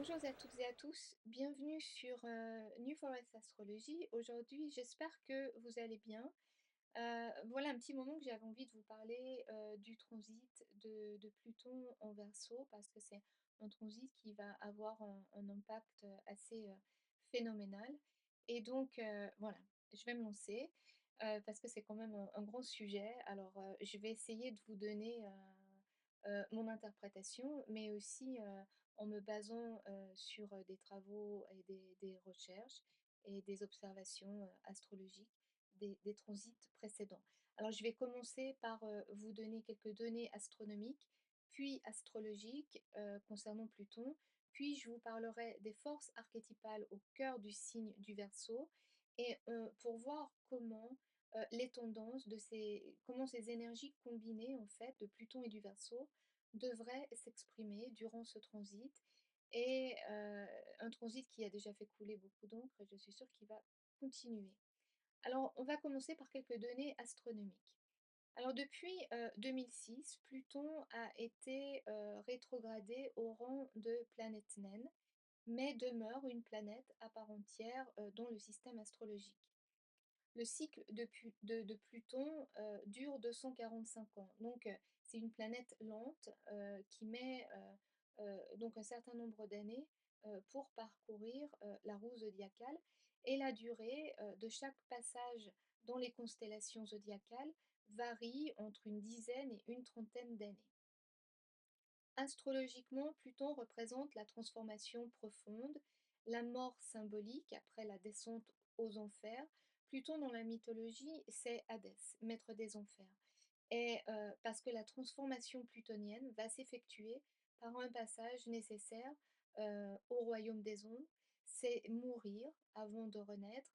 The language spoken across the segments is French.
Bonjour à toutes et à tous, bienvenue sur New Forest Astrologie. Aujourd'hui, j'espère que vous allez bien. Voilà un petit moment que j'avais envie de vous parler du transit de Pluton en Verseau parce que c'est un transit qui va avoir un impact assez phénoménal. Et donc, voilà, je vais me lancer parce que c'est quand même un grand sujet. Alors, je vais essayer de vous donner mon interprétation, mais aussi en me basant sur des travaux et des recherches et des observations astrologiques des transits précédents. Alors, je vais commencer par vous donner quelques données astronomiques, puis astrologiques concernant Pluton, puis je vous parlerai des forces archétypales au cœur du signe du Verseau, et pour voir comment les tendances comment ces énergies combinées en fait de Pluton et du Verseau devraient s'exprimer durant ce transit, et un transit qui a déjà fait couler beaucoup d'encre et je suis sûre qu'il va continuer. Alors, on va commencer par quelques données astronomiques. Alors, depuis 2006, Pluton a été rétrogradé au rang de planète naine, mais demeure une planète à part entière dans le système astrologique. Le cycle de Pluton dure 245 ans. Donc, c'est une planète lente qui met donc un certain nombre d'années pour parcourir la roue zodiacale. Et la durée de chaque passage dans les constellations zodiacales varie entre une dizaine et une trentaine d'années. Astrologiquement, Pluton représente la transformation profonde, la mort symbolique après la descente aux enfers. Pluton dans la mythologie, c'est Hadès, maître des enfers. Et parce que la transformation plutonienne va s'effectuer par un passage nécessaire au royaume des ombres, c'est mourir avant de renaître.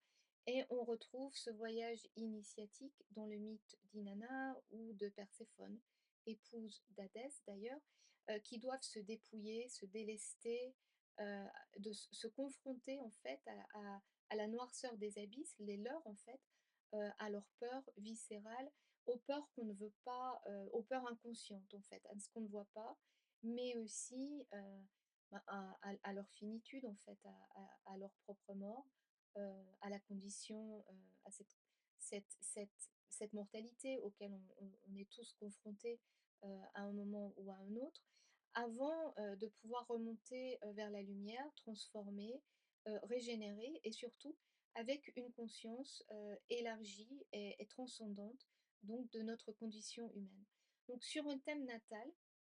Et on retrouve ce voyage initiatique dans le mythe d'Inanna ou de Perséphone, épouse d'Hadès d'ailleurs, qui doivent se dépouiller, se délester, heu, se confronter en fait à la noirceur des abysses, les leurs en fait, à leurs peurs viscérales, aux peurs qu'on ne veut pas, aux peurs inconscientes en fait, à ce qu'on ne voit pas, mais aussi, ben, à leur finitude en fait, à leur propre mort, à la condition, à cette mortalité auquel on est tous confrontés, à un moment ou à un autre, avant, de pouvoir remonter, vers la lumière, transformer, régénérer et surtout avec une conscience, élargie et transcendante, donc de notre condition humaine. Donc sur un thème natal,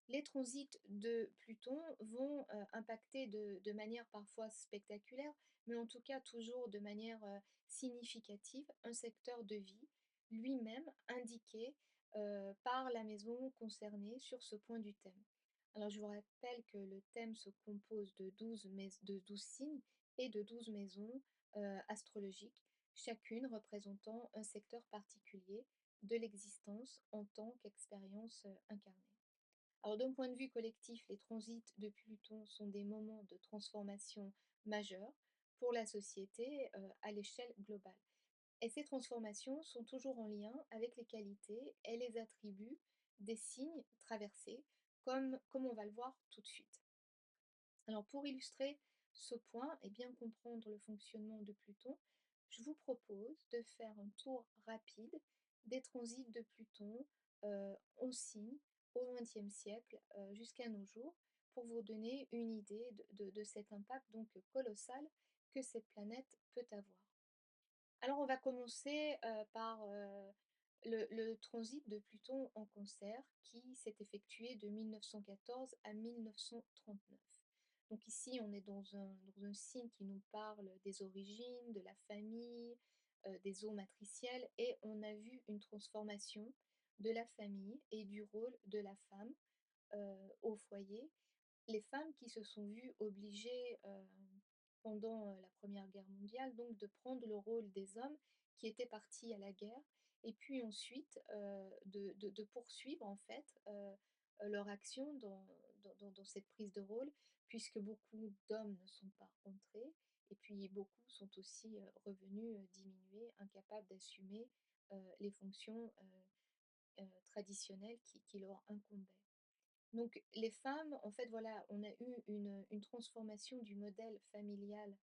les transits de Pluton vont, impacter de manière parfois spectaculaire, mais en tout cas toujours de manière, significative, un secteur de vie, lui-même indiqué, par la maison concernée sur ce point du thème. Alors je vous rappelle que le thème se compose de 12 signes et de 12 maisons, astrologiques, chacune représentant un secteur particulier de l'existence en tant qu'expérience, incarnée. Alors d'un point de vue collectif, les transits de Pluton sont des moments de transformation majeurs pour la société, à l'échelle globale. Et ces transformations sont toujours en lien avec les qualités et les attributs des signes traversés, comme on va le voir tout de suite. Alors pour illustrer ce point et bien comprendre le fonctionnement de Pluton, je vous propose de faire un tour rapide des transits de Pluton en signe au XXe siècle jusqu'à nos jours pour vous donner une idée de cet impact donc colossal que cette planète peut avoir. Alors on va commencer par le transit de Pluton en Cancer qui s'est effectué de 1914 à 1939. Donc ici, on est dans un signe qui nous parle des origines, de la famille, des eaux matricielles, et on a vu une transformation de la famille et du rôle de la femme au foyer. Les femmes qui se sont vues obligées, pendant, la Première Guerre mondiale, donc de prendre le rôle des hommes qui étaient partis à la guerre, et puis ensuite, de poursuivre en fait, leur action dans cette prise de rôle, puisque beaucoup d'hommes ne sont pas entrés et puis beaucoup sont aussi, revenus, diminués, incapables d'assumer, les fonctions, traditionnelles qui leur incombaient. Donc les femmes, en fait, voilà, on a eu une transformation du modèle familial,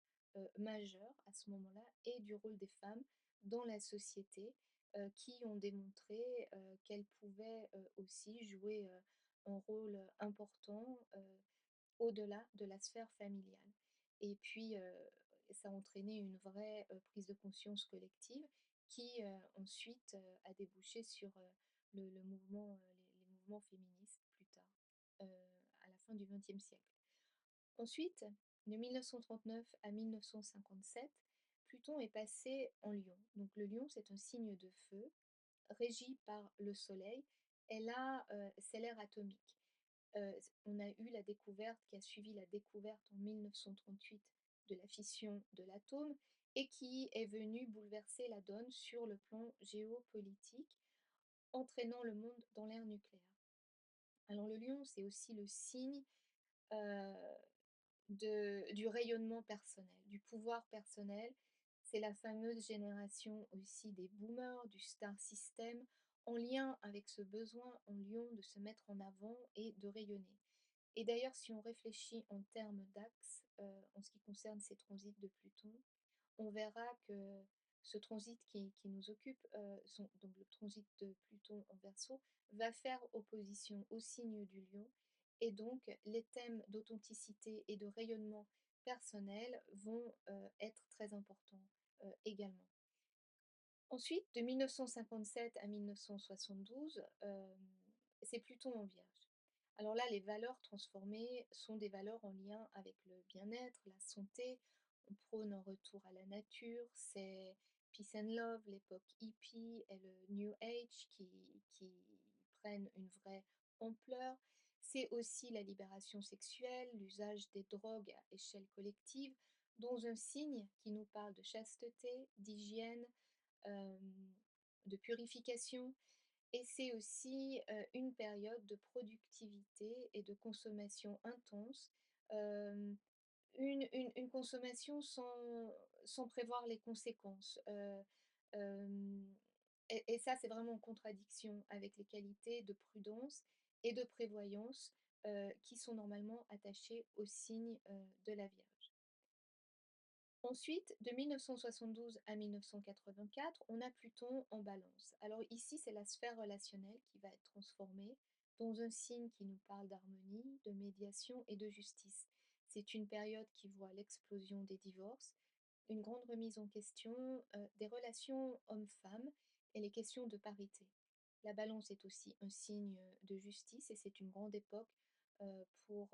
majeur à ce moment-là et du rôle des femmes dans la société, qui ont démontré, qu'elles pouvaient, aussi jouer, un rôle important, au-delà de la sphère familiale. Et puis, ça a entraîné une vraie, prise de conscience collective qui, ensuite, a débouché sur, le mouvement, les mouvements féministes plus tard, heu, à la fin du XXe siècle. Ensuite, de 1939 à 1957, Pluton est passé en Lion. Donc le Lion, c'est un signe de feu, régi par le Soleil. C'est l'ère atomique. On a eu la découverte qui a suivi la découverte en 1938 de la fission de l'atome et qui est venue bouleverser la donne sur le plan géopolitique, entraînant le monde dans l'ère nucléaire. Alors le lion, c'est aussi le signe euh, du rayonnement personnel, du pouvoir personnel. C'est la fameuse génération aussi des boomers, du star system, en lien avec ce besoin en lion de se mettre en avant et de rayonner. Et d'ailleurs, si on réfléchit en termes d'axes, en ce qui concerne ces transits de Pluton, on verra que ce transit qui nous occupe, donc le transit de Pluton en Verseau, va faire opposition au signe du Lion, et donc les thèmes d'authenticité et de rayonnement personnel vont être très importants également. Ensuite, de 1957 à 1972, c'est Pluton en Vierge. Alors là, les valeurs transformées sont des valeurs en lien avec le bien-être, la santé. On prône un retour à la nature. C'est Peace and Love, l'époque hippie et le New Age qui prennent une vraie ampleur. C'est aussi la libération sexuelle, l'usage des drogues à échelle collective, dont un signe qui nous parle de chasteté, d'hygiène, de purification, et c'est aussi, une période de productivité et de consommation intense, hem, une consommation sans prévoir les conséquences, hem et ça, c'est vraiment en contradiction avec les qualités de prudence et de prévoyance, qui sont normalement attachées au signe, de la Vierge. Ensuite, de 1972 à 1984, on a Pluton en Balance. Alors ici, c'est la sphère relationnelle qui va être transformée dans un signe qui nous parle d'harmonie, de médiation et de justice. C'est une période qui voit l'explosion des divorces, une grande remise en question des relations hommes-femmes et les questions de parité. La Balance est aussi un signe de justice et c'est une grande époque pour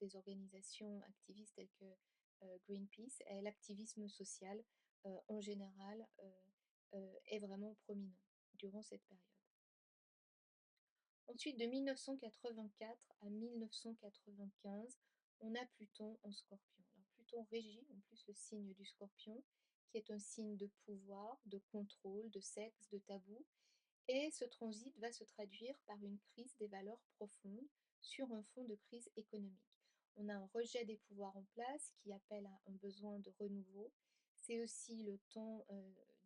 des organisations activistes telles que Greenpeace, et l'activisme social en général est vraiment prominent durant cette période. Ensuite, de 1984 à 1995, on a Pluton en Scorpion. Alors Pluton régit en plus le signe du Scorpion, qui est un signe de pouvoir, de contrôle, de sexe, de tabou, et ce transit va se traduire par une crise des valeurs profondes sur un fond de crise économique. On a un rejet des pouvoirs en place qui appelle à un besoin de renouveau. C'est aussi le temps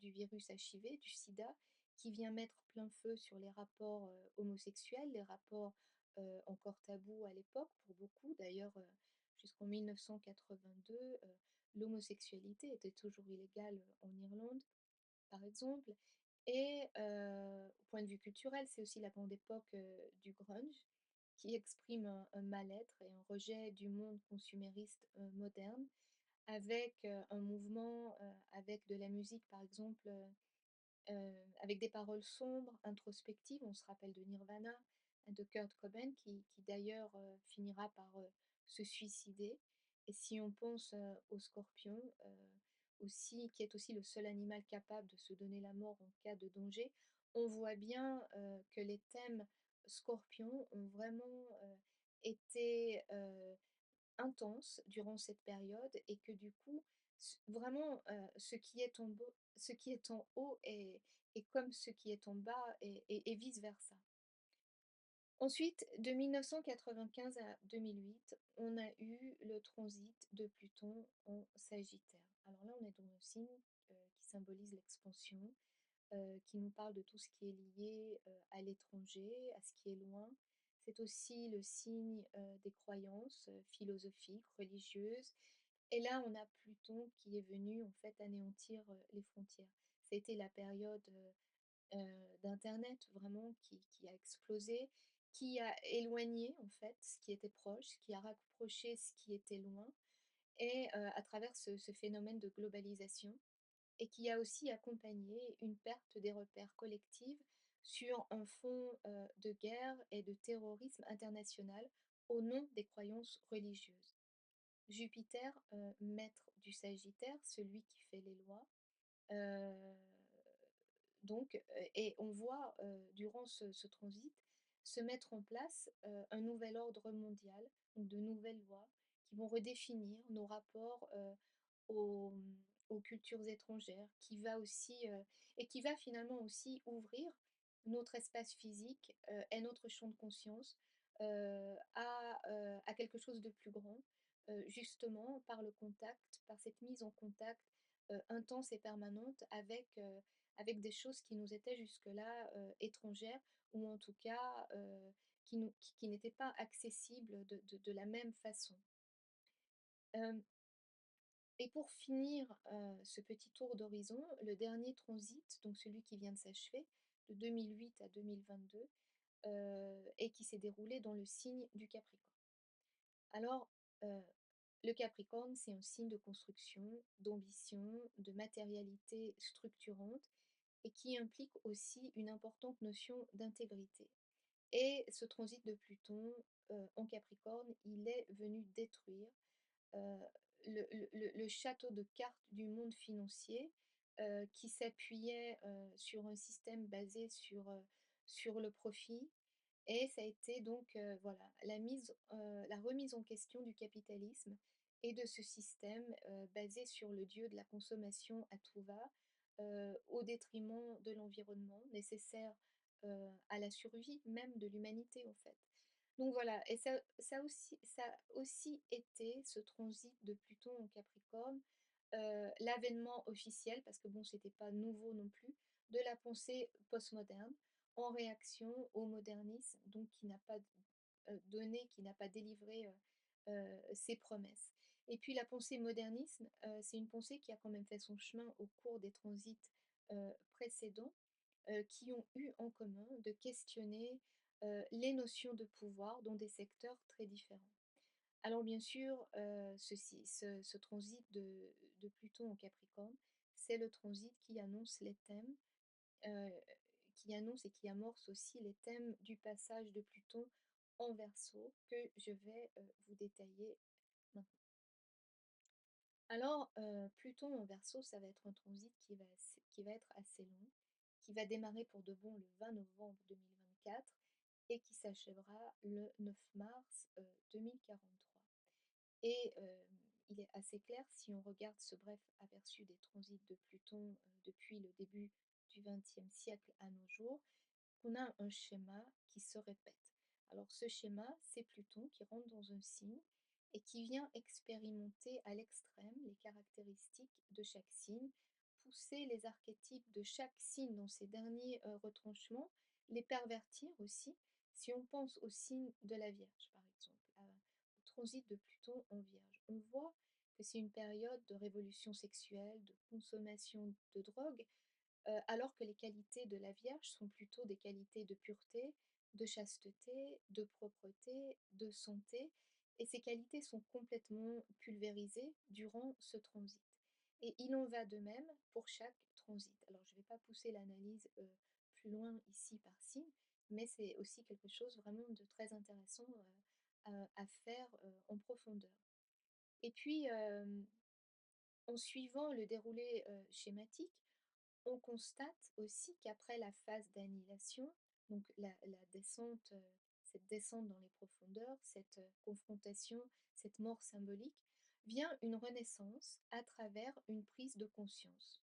du virus HIV, du sida, qui vient mettre plein feu sur les rapports homosexuels, les rapports encore tabous à l'époque pour beaucoup. D'ailleurs, jusqu'en 1982, l'homosexualité était toujours illégale en Irlande par exemple. Et au point de vue culturel, c'est aussi la grande époque du grunge, qui exprime un mal-être et un rejet du monde consumériste moderne, avec un mouvement, avec de la musique par exemple, avec des paroles sombres, introspectives. On se rappelle de Nirvana, de Kurt Cobain, qui d'ailleurs finira par se suicider. Et si on pense au scorpion, aussi, qui est aussi le seul animal capable de se donner la mort en cas de danger, on voit bien que les thèmes scorpions ont vraiment été intenses durant cette période et que du coup, vraiment, ce qui est en haut est comme ce qui est en bas et vice-versa. Ensuite, de 1995 à 2008, on a eu le transit de Pluton en Sagittaire. Alors là, on est dans un signe qui symbolise l'expansion, qui nous parle de tout ce qui est lié à l'étranger, à ce qui est loin. C'est aussi le signe, des croyances, philosophiques, religieuses. Et là, on a Pluton qui est venu en fait anéantir, les frontières. Ça a été la période, d'internet vraiment qui a explosé, qui a éloigné en fait ce qui était proche, qui a rapproché ce qui était loin et à travers ce phénomène de globalisation et qui a aussi accompagné une perte des repères collectifs sur un fond, de guerre et de terrorisme international au nom des croyances religieuses. Jupiter, maître du Sagittaire, celui qui fait les lois, heu, et on voit, durant ce transit, se mettre en place, un nouvel ordre mondial, donc de nouvelles lois qui vont redéfinir nos rapports, aux cultures étrangères, qui va finalement aussi ouvrir notre espace physique, et notre champ de conscience, à quelque chose de plus grand, justement par le contact, par cette mise en contact, intense et permanente avec des choses qui nous étaient jusque-là, étrangères ou en tout cas, qui n'étaient pas accessibles de la même façon. Hem Et pour finir, ce petit tour d'horizon, le dernier transit, donc celui qui vient de s'achever, de 2008 à 2022, et qui s'est déroulé dans le signe du Capricorne. Alors, heu, le Capricorne, c'est un signe de construction, d'ambition, de matérialité structurante et qui implique aussi une importante notion d'intégrité. Et ce transit de Pluton, en Capricorne, il est venu détruire heu, le château de cartes du monde financier, qui s'appuyait, sur un système basé sur le profit et ça a été donc, voilà, la remise en question du capitalisme et de ce système, basé sur le dieu de la consommation à tout va, au détriment de l'environnement nécessaire, à la survie même de l'humanité, en fait. Donc voilà, et ça a aussi été ce transit de Pluton en Capricorne, l'avènement officiel, parce que bon, c'était pas nouveau non plus, de la pensée postmoderne en réaction au modernisme, donc qui n'a pas qui n'a pas délivré ses promesses. Et puis la pensée modernisme, c'est une pensée qui a quand même fait son chemin au cours des transits précédents, qui ont eu en commun de questionner les notions de pouvoir dans des secteurs très différents. Alors bien sûr, ce transit de Pluton en Capricorne, c'est le transit qui annonce les thèmes, heu, qui annonce et qui amorce aussi les thèmes du passage de Pluton en Verseau que je vais, vous détailler maintenant. Alors, Pluton en Verseau, ça va être un transit qui va être assez long, qui va démarrer pour de bon le 20 novembre 2024 et qui s'achèvera le 9 mars, 2043. Et il est assez clair si on regarde ce bref aperçu des transits de Pluton, depuis le début du XXe siècle à nos jours, qu'on a un schéma qui se répète. Alors ce schéma, c'est Pluton qui rentre dans un signe et qui vient expérimenter à l'extrême les caractéristiques de chaque signe, pousser les archétypes de chaque signe dans ses derniers retranchements, les pervertir aussi. Si on pense au signe de la Vierge, par exemple, au transit de Pluton en Vierge, on voit que c'est une période de révolution sexuelle, de consommation de drogue, alors que les qualités de la Vierge sont plutôt des qualités de pureté, de chasteté, de propreté, de santé, et ces qualités sont complètement pulvérisées durant ce transit. Et il en va de même pour chaque transit. Alors je ne vais pas pousser l'analyse plus loin ici par signe, mais c'est aussi quelque chose vraiment de très intéressant à faire en profondeur. Et puis, en suivant le déroulé schématique, on constate aussi qu'après la phase d'annihilation, donc la descente, cette descente dans les profondeurs, cette confrontation, cette mort symbolique, vient une renaissance à travers une prise de conscience.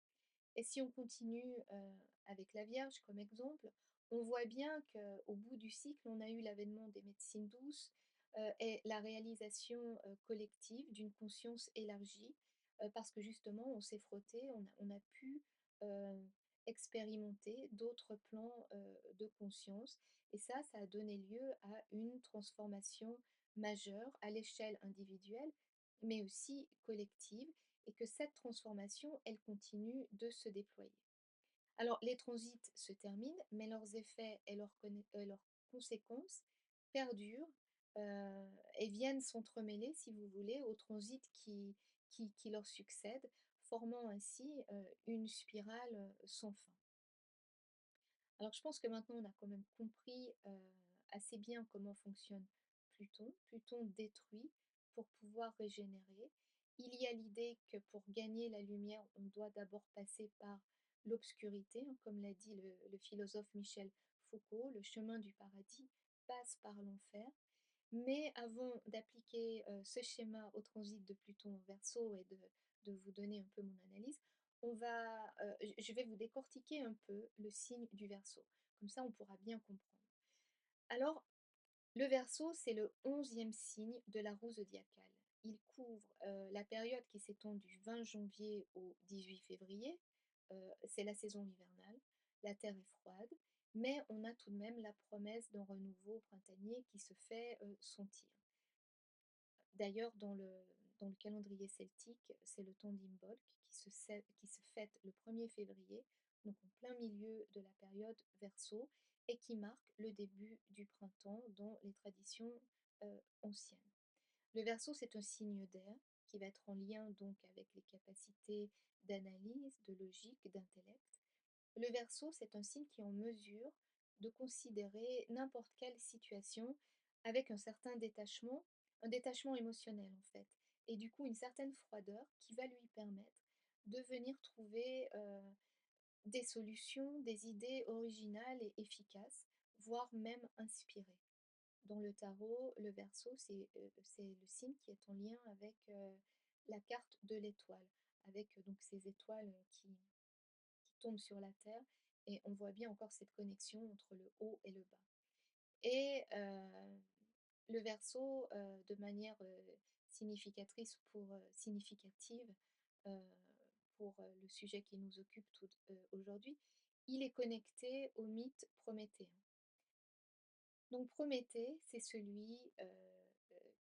Et si on continue avec la Vierge comme exemple, on voit bien qu'au bout du cycle, on a eu l'avènement des médecines douces et la réalisation collective d'une conscience élargie, parce que justement, on s'est frotté, on a pu expérimenter d'autres plans de conscience. Et ça a donné lieu à une transformation majeure à l'échelle individuelle, mais aussi collective, et que cette transformation, elle continue de se déployer. Alors, les transits se terminent, mais leurs effets et leurs conséquences perdurent et viennent s'entremêler, si vous voulez, aux transits qui leur succèdent, formant ainsi une spirale sans fin. Alors, je pense que maintenant, on a quand même compris assez bien comment fonctionne Pluton. Pluton détruit pour pouvoir régénérer. Il y a l'idée que pour gagner la lumière, on doit d'abord passer par l'obscurité, hein, comme l'a dit le philosophe Michel Foucault, le chemin du paradis passe par l'enfer. Mais avant d'appliquer ce schéma au transit de Pluton en Verseau et de vous donner un peu mon analyse, je vais vous décortiquer un peu le signe du Verseau. Comme ça, on pourra bien comprendre. Alors, le Verseau, c'est le 11e signe de la roue zodiacale. Il couvre la période qui s'étend du 20 janvier au 18 février. C'est la saison hivernale. La Terre est froide, mais on a tout de même la promesse d'un renouveau printanier qui se fait sentir. D'ailleurs, dans le calendrier celtique, c'est le temps d'Imbolc qui se fête le 1er février, donc en plein milieu de la période Verseau, et qui marque le début du printemps dans les traditions anciennes. Le Verseau, c'est un signe d'air qui va être en lien donc avec les capacités d'analyse, de logique, d'intellect. Le Verseau, c'est un signe qui est en mesure de considérer n'importe quelle situation avec un détachement émotionnel en fait, et du coup une certaine froideur qui va lui permettre de venir trouver des solutions, des idées originales et efficaces, voire même inspirées. Dans le tarot, le Verseau, c'est le signe qui est en lien avec la carte de l'étoile, avec donc ces étoiles qui tombe sur la terre, et on voit bien encore cette connexion entre le haut et le bas. Et le Verseau, de manière significative euh, pour le sujet qui nous occupe aujourd'hui, il est connecté au mythe prométhéen. Donc Prométhée, c'est celui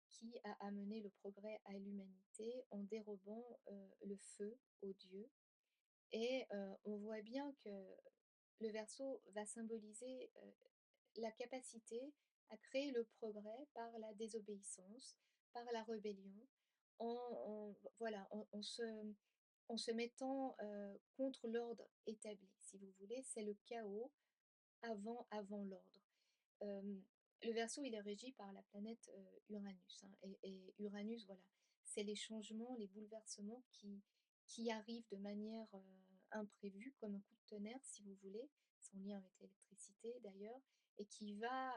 qui a amené le progrès à l'humanité en dérobant le feu aux dieux. Et on voit bien que le Verseau va symboliser la capacité à créer le progrès par la désobéissance, par la rébellion, voilà, en se mettant contre l'ordre établi, si vous voulez. C'est le chaos avant l'ordre. Euh, le Verseau, il est régi par la planète Uranus, hein, et Uranus, voilà, c'est les changements, les bouleversements qui arrivent de manière imprévue, comme un coup de tonnerre, si vous voulez, c'est en lien avec l'électricité d'ailleurs, et qui va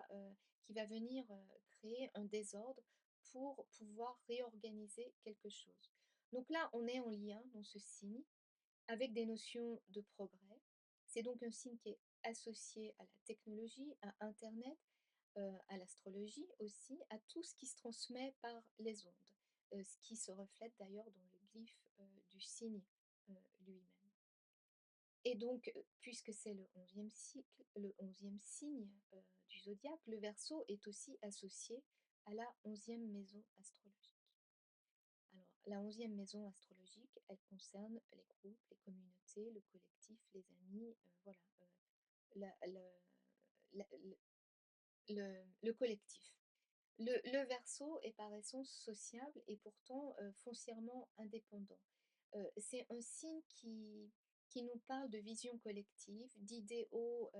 venir créer un désordre pour pouvoir réorganiser quelque chose. Donc là, on est en lien dans ce signe avec des notions de progrès. C'est donc un signe qui est associé à la technologie, à Internet, à l'astrologie aussi, à tout ce qui se transmet par les ondes, ce qui se reflète d'ailleurs dans le glyphe du signe lui-même. Et donc, puisque c'est le 11e signe du zodiaque, le Verseau est aussi associé à la 11e maison astrologique. Alors, la 11e maison astrologique, elle concerne les groupes, les communautés, le collectif, les amis, voilà, la- la- le collectif. Le Verseau est par essence sociable et pourtant foncièrement indépendant. C'est un signe qui nous parle de vision collective, d'idéaux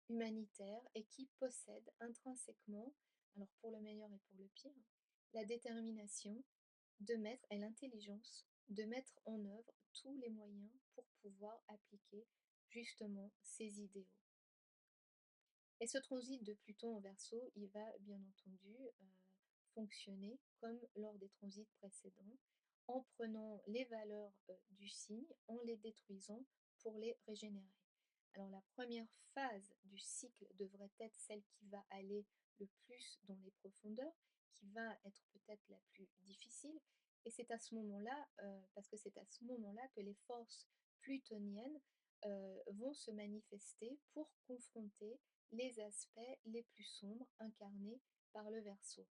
humanitaires, et qui possède intrinsèquement, alors pour le meilleur et pour le pire, la détermination de mettre et l'intelligence de mettre en œuvre tous les moyens pour pouvoir appliquer justement ces idéaux. Et ce transit de Pluton en Verseau, il va bien entendu fonctionner comme lors des transits précédents, en prenant les valeurs du signe, en les détruisant pour les régénérer. Alors la première phase du cycle devrait être celle qui va aller le plus dans les profondeurs, qui va être peut-être la plus difficile, et c'est à ce moment-là, parce que c'est à ce moment-là que les forces plutoniennes vont se manifester pour confronter les aspects les plus sombres incarnés par le Verseau.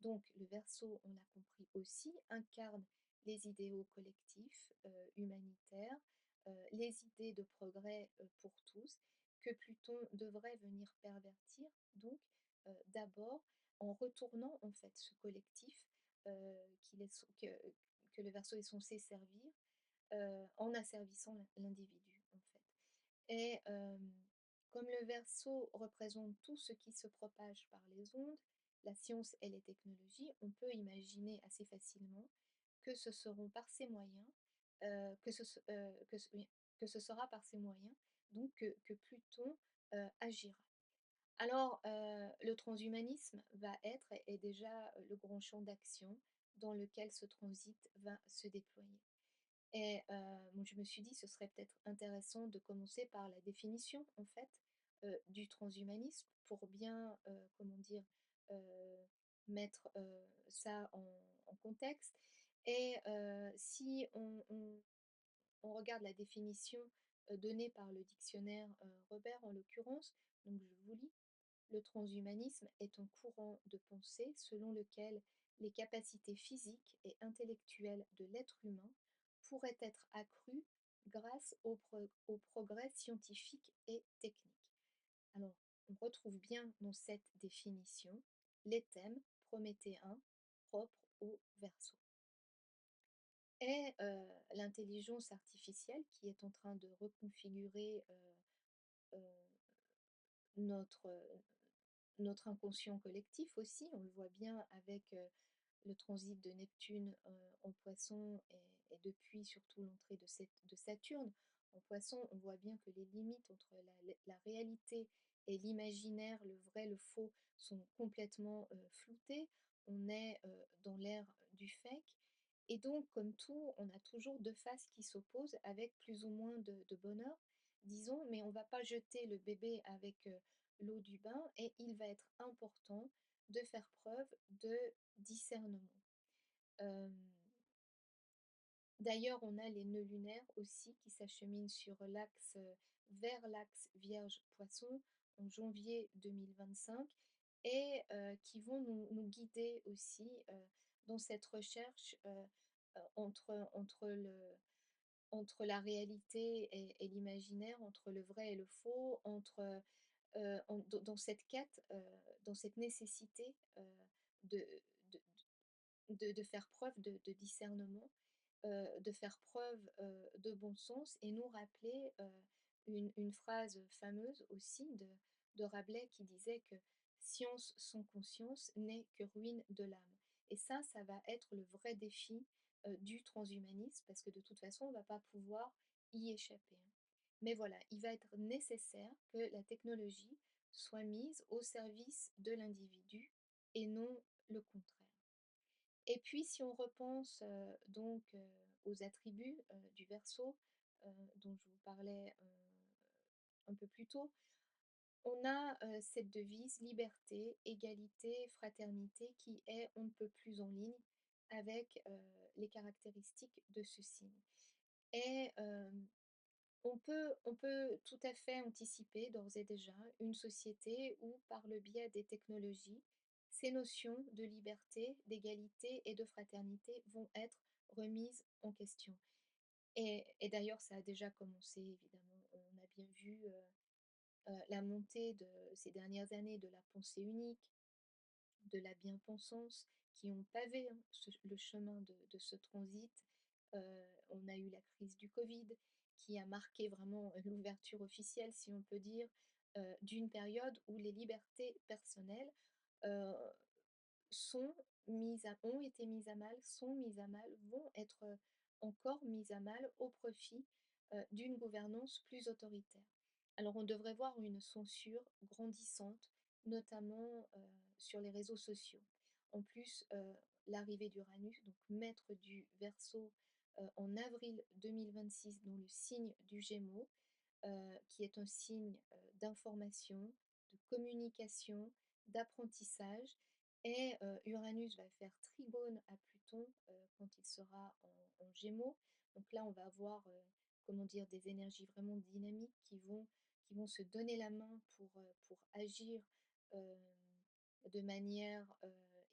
Donc le Verseau, on l'a compris aussi, incarne les idéaux collectifs, humanitaires, les idées de progrès, pour tous, que Pluton devrait venir pervertir, donc d'abord en retournant en fait ce collectif, qu'il est que le Verseau est censé servir, en asservissant l'individu, en fait. Et comme le Verseau représente tout ce qui se propage par les ondes, la science et les technologies, on peut imaginer assez facilement que ce seront par ces moyens, oui, que ce sera par ces moyens, donc que Pluton agira. Alors, le transhumanisme va être et est déjà le grand champ d'action dans lequel ce transit va se déployer. Et bon, je me suis dit, ce serait peut-être intéressant de commencer par la définition, en fait, du transhumanisme pour bien, comment dire, heu, mettre, ça en contexte. Et si on regarde la définition, donnée par le dictionnaire, Robert en l'occurrence, donc je vous lis: «Le transhumanisme est un courant de pensée selon lequel les capacités physiques et intellectuelles de l'être humain pourraient être accrues grâce au progrès scientifique et technique». Alors, on retrouve bien dans cette définition les thèmes prométhéens propres au Verseau. Et l'intelligence artificielle qui est en train de reconfigurer, notre, notre inconscient collectif aussi. On le voit bien avec, le transit de Neptune, en Poisson, et depuis surtout l'entrée de Saturne en Poisson. On voit bien que les limites entre la réalité et l'imaginaire, le vrai, le faux, sont complètement, floutées. On est, dans l'ère du fake, et donc comme tout, on a toujours 2 faces qui s'opposent avec plus ou moins de bonheur, disons, mais on ne va pas jeter le bébé avec, l'eau du bain, et il va être important de faire preuve de discernement. Hem, D'ailleurs, on a les nœuds lunaires aussi qui s'acheminent sur l'axe, vers l'axe Vierge-Poisson en janvier 2025, et qui vont nous guider aussi, dans cette recherche, entre la réalité et l'imaginaire, entre le vrai et le faux, dans cette quête, dans cette nécessité, de de de faire preuve de discernement, de faire preuve, de bon sens, et nous rappeler, une phrase fameuse aussi de Rabelais qui disait que «Science sans conscience n'est que ruine de l'âme». Et ça va être le vrai défi, du transhumanisme, parce que de toute façon on ne va pas pouvoir y échapper, hein. Mais voilà, il va être nécessaire que la technologie soit mise au service de l'individu et non le contraire. Et puis si on repense, donc, aux attributs, du Verseau, dont je vous parlais, un peu plus tôt, on a, cette devise liberté, égalité, fraternité qui est on ne peut plus en ligne avec, les caractéristiques de ce signe. Et on peut tout à fait anticiper d'ores et déjà une société où, par le biais des technologies, ces notions de liberté, d'égalité et de fraternité vont être remises en question. Et d'ailleurs, ça a déjà commencé, évidemment. On a bien vu la montée de ces dernières années de la pensée unique, de la bien-pensance, qui ont pavé, hein, le chemin de ce transit. On a eu la crise du Covid qui a marqué vraiment l'ouverture officielle, si on peut dire, d'une période où les libertés personnelles, heu, ont été mises à mal, sont mises à mal, vont être, encore mises à mal au profit, d'une gouvernance plus autoritaire. Alors on devrait voir une censure grandissante, notamment, sur les réseaux sociaux. En plus, l'arrivée d'Uranus, donc maître du Verseau, en avril 2026 dans le signe du Gémeaux, qui est un signe, d'information, de communication, d'apprentissage. Et Uranus va faire trigone à Pluton, quand il sera en Gémeaux. Donc là, on va avoir, comment dire, des énergies vraiment dynamiques qui vont se donner la main pour agir de manière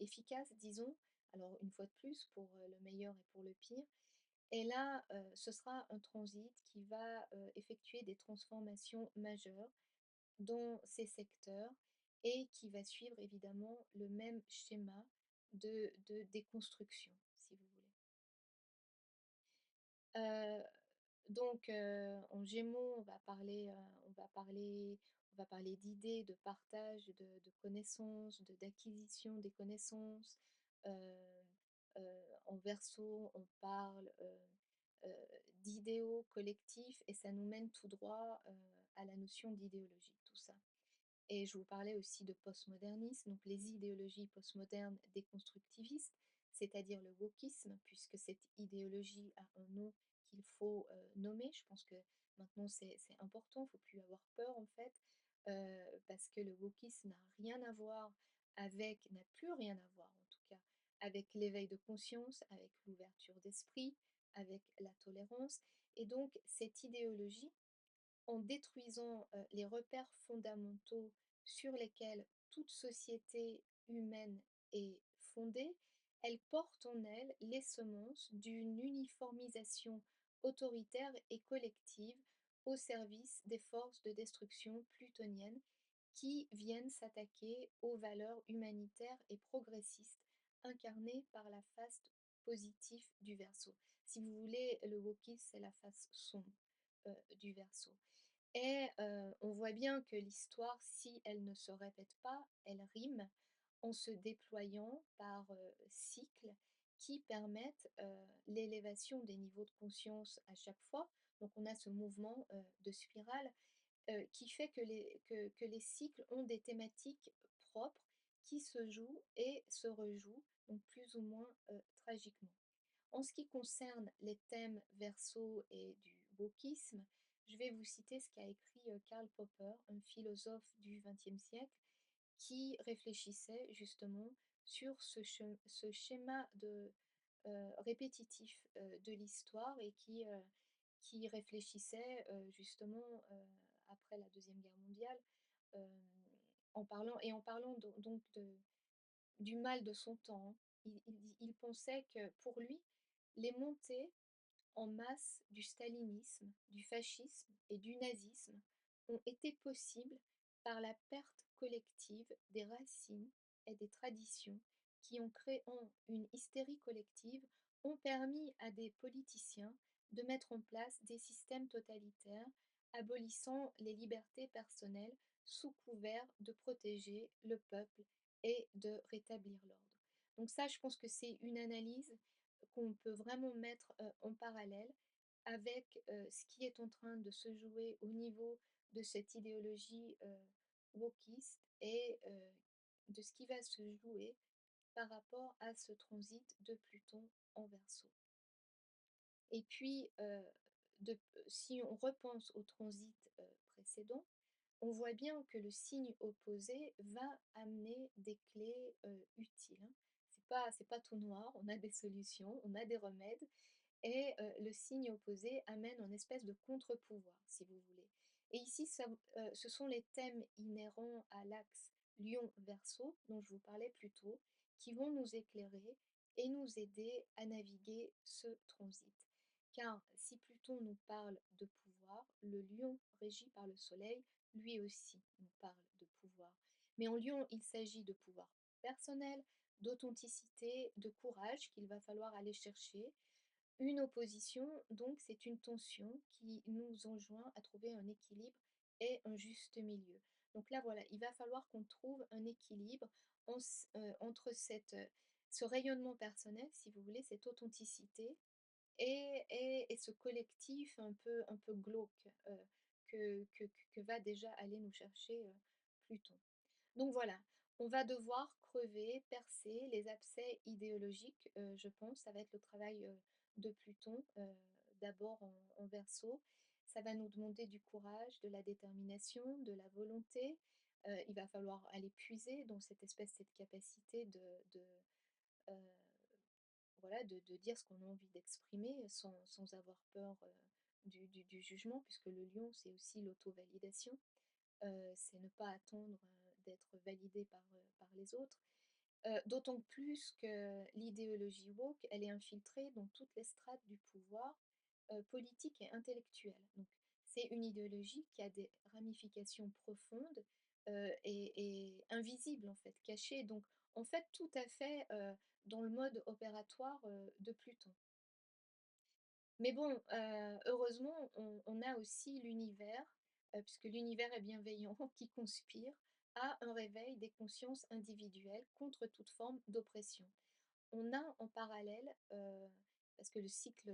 efficace, disons. Alors, une fois de plus, pour le meilleur et pour le pire. Et là, ce sera un transit qui va effectuer des transformations majeures dans ces secteurs et qui va suivre évidemment le même schéma de déconstruction, si vous voulez. Heu, en Gémeaux, on va parler d'idées, de partage de connaissances, d'acquisition des connaissances. Heu En Verseau, on parle, d'idéaux collectifs et ça nous mène tout droit, à la notion d'idéologie, tout ça. Et je vous parlais aussi de postmodernisme, donc les idéologies postmodernes déconstructivistes, c'est-à-dire le wokisme, puisque cette idéologie a un nom qu'il faut nommer. Je pense que maintenant c'est important, il ne faut plus avoir peur en fait, parce que le wokisme n'a plus rien à voir en tout cas, avec l'éveil de conscience, avec l'ouverture d'esprit, avec la tolérance. Et donc cette idéologie, en détruisant les repères fondamentaux sur lesquels toute société humaine est fondée, elle porte en elle les semences d'une uniformisation autoritaire et collective au service des forces de destruction plutoniennes qui viennent s'attaquer aux valeurs humanitaires et progressistes incarnées par la face positive du Verseau. Si vous voulez, le wokisme, c'est la face sombre du Verseau. Et on voit bien que l'histoire, si elle ne se répète pas, elle rime en se déployant par cycles qui permettent l'élévation des niveaux de conscience à chaque fois. Donc on a ce mouvement de spirale qui fait que les cycles ont des thématiques propres qui se jouent et se rejouent, donc plus ou moins tragiquement. En ce qui concerne les thèmes verso et du wokisme, je vais vous citer ce qu'a écrit Karl Popper, un philosophe du XXe siècle, qui réfléchissait justement sur ce schéma répétitif de l'histoire et qui réfléchissait justement après la Deuxième Guerre mondiale euh, en parlant du mal de son temps, hein. Il pensait que pour lui, les montées en masse du stalinisme, du fascisme et du nazisme ont été possibles par la perte collective des racines et des traditions qui, en créant une hystérie collective, ont permis à des politiciens de mettre en place des systèmes totalitaires abolissant les libertés personnelles sous couvert de protéger le peuple et de rétablir l'ordre. Donc ça, je pense que c'est une analyse qu'on peut vraiment mettre en parallèle avec ce qui est en train de se jouer au niveau de cette idéologie wokiste et de ce qui va se jouer par rapport à ce transit de Pluton en Verseau. Et puis, si on repense au transit précédent, on voit bien que le signe opposé va amener des clés utiles, hein. C'est pas tout noir, on a des solutions, on a des remèdes, et le signe opposé amène une espèce de contre-pouvoir, si vous voulez. Et ici, ce sont les thèmes inhérents à l'axe Lion-Verseau, dont je vous parlais plus tôt, qui vont nous éclairer et nous aider à naviguer ce transit. Car si Pluton nous parle de pouvoir, le lion régi par le soleil, lui aussi nous parle de pouvoir. Mais en lion, il s'agit de pouvoir personnel, d'authenticité, de courage qu'il va falloir aller chercher. Une opposition, donc, c'est une tension qui nous enjoint à trouver un équilibre et un juste milieu. Donc là, voilà, il va falloir qu'on trouve un équilibre entre ce rayonnement personnel, si vous voulez, cette authenticité, et ce collectif un peu glauque que va déjà aller nous chercher Pluton. Donc voilà, on va devoir crever, percer les abcès idéologiques, je pense. Ça va être le travail de Pluton, d'abord en Verseau. Ça va nous demander du courage, de la détermination, de la volonté. Il va falloir aller puiser dans cette capacité euh, voilà, de dire ce qu'on a envie d'exprimer sans avoir peur du jugement, puisque le lion, c'est aussi l'auto-validation, c'est ne pas attendre, d'être validé par les autres. D'autant plus que l'idéologie woke, elle est infiltrée dans toutes les strates du pouvoir, politique et intellectuel. Donc c'est une idéologie qui a des ramifications profondes, et invisibles en fait, cachées, donc en fait tout à fait, dans le mode opératoire, de Pluton. Mais bon, heureusement, on a aussi l'univers, puisque l'univers est bienveillant, qui conspire à un réveil des consciences individuelles contre toute forme d'oppression. On a en parallèle, parce que le cycle,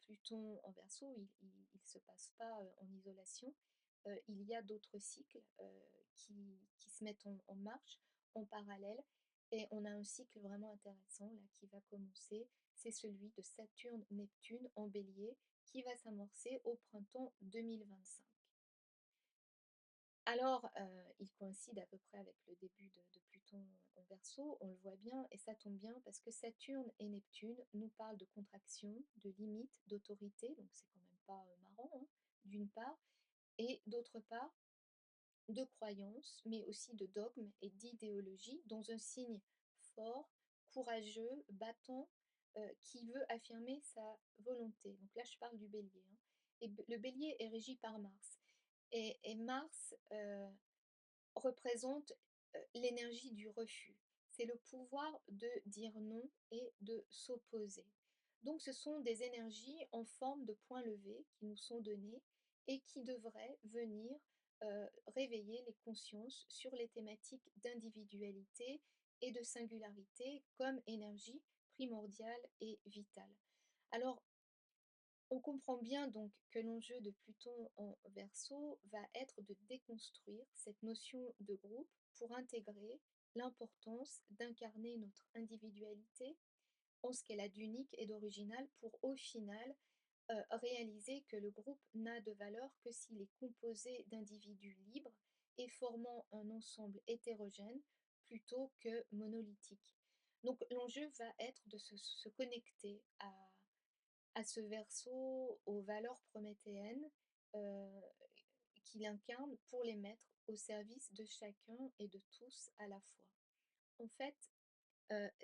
Pluton en Verseau, il se passe pas, en isolation, il y a d'autres cycles, qui se mettent en marche en parallèle, et on a un cycle vraiment intéressant là qui va commencer, c'est celui de Saturne-Neptune en Bélier qui va s'amorcer au printemps 2025. Alors, il coïncide à peu près avec le début de Pluton en Verseau, on le voit bien, et ça tombe bien parce que Saturne et Neptune nous parlent de contraction, de limite, d'autorité, donc c'est quand même pas, marrant, hein, d'une part, et d'autre part, de croyances, mais aussi de dogmes et d'idéologie dans un signe fort, courageux, battant, qui veut affirmer sa volonté. Donc là, je parle du Bélier, hein, et le Bélier est régi par Mars, et Mars, représente, l'énergie du refus. C'est le pouvoir de dire non et de s'opposer. Donc ce sont des énergies en forme de points levés qui nous sont données et qui devraient venir, réveiller les consciences sur les thématiques d'individualité et de singularité comme énergie primordiale et vitale. Alors on comprend bien donc que l'enjeu de Pluton en Verseau va être de déconstruire cette notion de groupe pour intégrer l'importance d'incarner notre individualité en ce qu'elle a d'unique et d'original pour au final, réaliser que le groupe n'a de valeur que s'il est composé d'individus libres et formant un ensemble hétérogène plutôt que monolithique. Donc l'enjeu va être de se connecter à ce Verseau, aux valeurs prométhéennes, heu, qu'il incarne pour les mettre au service de chacun et de tous à la fois. En fait,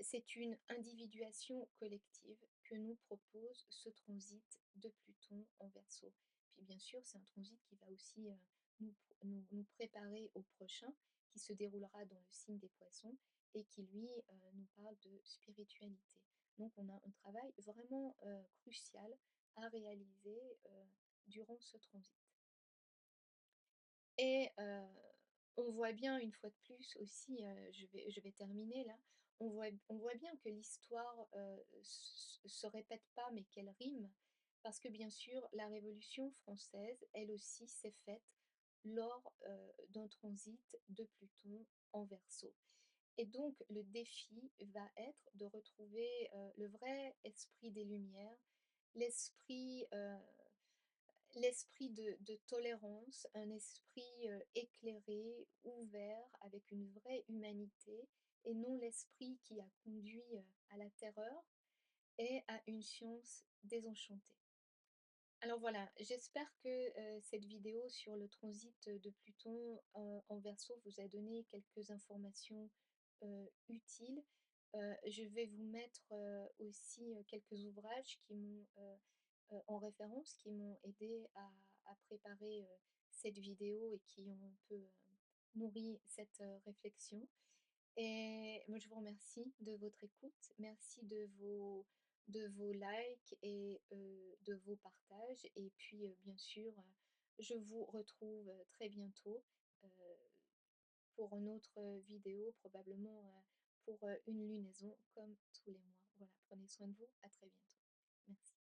c'est une individuation collective que nous propose ce transit de Pluton en Verseau. Puis bien sûr, c'est un transit qui va aussi, nous préparer au prochain, qui se déroulera dans le signe des Poissons et qui lui, nous parle de spiritualité. Donc on a un travail vraiment, crucial à réaliser, durant ce transit. Et on voit bien une fois de plus aussi, je vais terminer là, on voit bien que l'histoire, se répète pas mais qu'elle rime. Parce que bien sûr la Révolution française, elle aussi s'est faite lors, d'un transit de Pluton en Verseau. Et donc le défi va être de retrouver, le vrai esprit des Lumières, l'esprit, l'esprit de tolérance, un esprit, éclairé, ouvert, avec une vraie humanité, et non l'esprit qui a conduit, à la terreur et à une science désenchantée. Alors voilà, j'espère que, cette vidéo sur le transit de Pluton, en Verseau vous a donné quelques informations, utiles. Je vais vous mettre, aussi, quelques ouvrages qui m'ont, en référence, qui m'ont aidé à préparer, cette vidéo et qui ont un peu, nourri cette, réflexion. Et moi, je vous remercie de votre écoute. Merci de vos likes et de vos partages. Et puis, bien sûr, je vous retrouve très bientôt euh, pour une autre vidéo, probablement pour une lunaison comme tous les mois. Voilà, prenez soin de vous. À très bientôt. Merci.